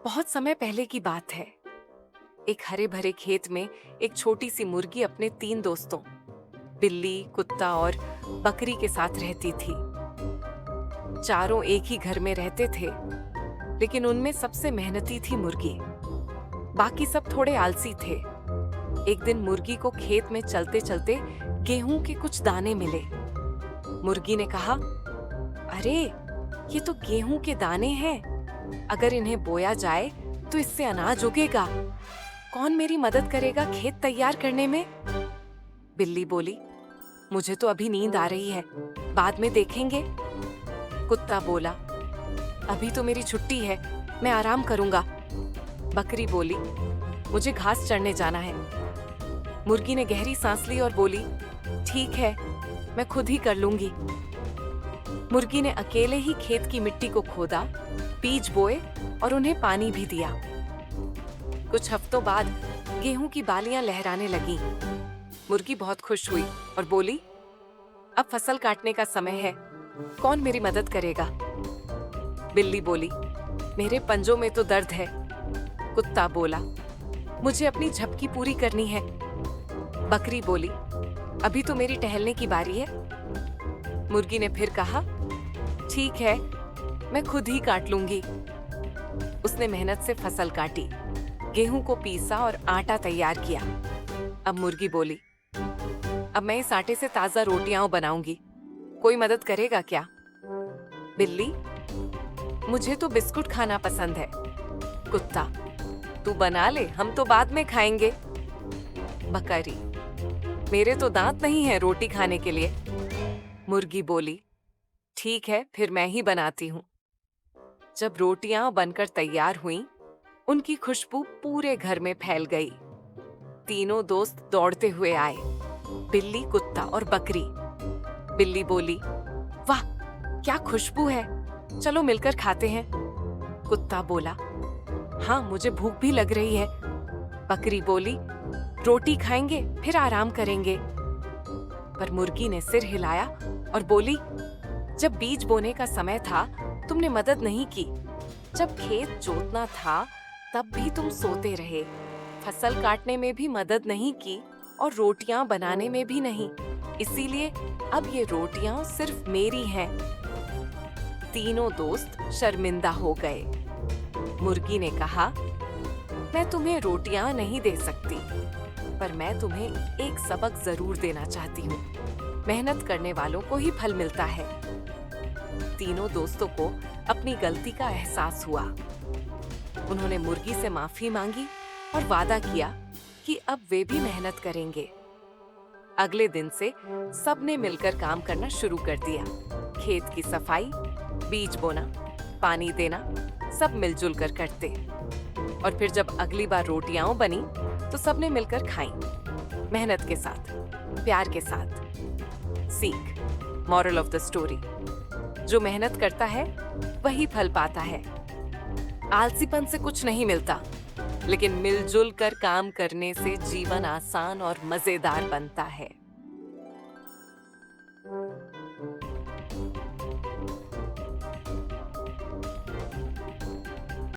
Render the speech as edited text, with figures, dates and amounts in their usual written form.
बहुत समय पहले की बात है। एक हरे भरे खेत में एक छोटी सी मुर्गी अपने 3 दोस्तों बिल्ली, कुत्ता और बकरी के साथ रहती थी। चारों एक ही घर में रहते थे, लेकिन उनमें सबसे मेहनती थी मुर्गी। बाकी सब थोड़े आलसी थे। एक दिन मुर्गी को खेत में चलते चलते गेहूं के कुछ दाने मिले। मुर्गी ने कहा, अरे, ये तो गेहूं के दाने हैं। अगर इन्हें बोया जाए तो इससे अनाज उगेगा। कौन मेरी मदद करेगा खेत तैयार करने में? बिल्ली बोली, मुझे तो अभी नींद आ रही है, बाद में देखेंगे। कुत्ता बोला, अभी तो मेरी छुट्टी है, मैं आराम करूंगा। बकरी बोली, मुझे घास चढ़ने जाना है। मुर्गी ने गहरी सांस ली और बोली, ठीक है, मैं खुद ही कर लूंगी। मुर्गी ने अकेले ही खेत की मिट्टी को खोदा, बीज बोए और उन्हें पानी भी दिया। कुछ हफ्तों बाद गेहूं की बालियां लहराने लगीं। मुर्गी बहुत खुश हुई और बोली, अब फसल काटने का समय है, कौन मेरी मदद करेगा? बिल्ली बोली, मेरे पंजों में तो दर्द है। कुत्ता बोला, मुझे अपनी झपकी पूरी करनी है। बकरी बोली, अभी तो मेरी टहलने की बारी है। मुर्गी ने फिर कहा, ठीक है, मैं खुद ही काट लूंगी। उसने मेहनत से फसल काटी, गेहूं को पीसा और आटा तैयार किया। अब मुर्गी बोली, अब मैं इस आटे से ताजा रोटियां बनाऊंगी, कोई मदद करेगा क्या? बिल्ली, मुझे तो बिस्कुट खाना पसंद है। कुत्ता, तू बना ले, हम तो बाद में खाएंगे। बकरी, मेरे तो दांत नहीं है रोटी खाने के लिए। मुर्गी बोली, ठीक है, फिर मैं ही बनाती हूँ। जब रोटियां बनकर तैयार हुईं, उनकी खुशबू पूरे घर में फैल गई। तीनों दोस्त दौड़ते हुए आए, बिल्ली, कुत्ता और बकरी। बिल्ली बोली, वाह, क्या खुशबू है, चलो मिलकर खाते हैं। कुत्ता बोला, हाँ, मुझे भूख भी लग रही है। बकरी बोली, रोटी खाएंगे फिर आराम करेंगे। पर मुर्गी ने सिर हिलाया और बोली, जब बीज बोने का समय था तुमने मदद नहीं की। जब खेत जोतना था तब भी तुम सोते रहे। फसल काटने में भी मदद नहीं की और रोटियां बनाने में भी नहीं। इसीलिए अब ये रोटियां सिर्फ मेरी हैं। तीनों दोस्त शर्मिंदा हो गए। मुर्गी ने कहा, मैं तुम्हें रोटियां नहीं दे सकती, पर मैं तुम्हें एक सबक जरूर देना चाहती हूँ। मेहनत करने वालों को ही फल मिलता है। तीनों दोस्तों को अपनी गलती का एहसास हुआ। उन्होंने मुर्गी से माफी मांगी और वादा किया कि अब वे भी मेहनत करेंगे। अगले दिन से सबने मिलकर काम करना शुरू कर दिया। खेत की सफाई, बीज बोना, पानी देना, सब मिलजुल कर करते। और फिर जब अगली बार रोटियां बनी तो सबने मिलकर खाई, मेहनत के साथ, प्यार के साथ। सीख, मॉरल ऑफ द स्टोरी, जो मेहनत करता है वही फल पाता है। आलसीपन से कुछ नहीं मिलता, लेकिन मिलजुल कर काम करने से जीवन आसान और मजेदार बनता है।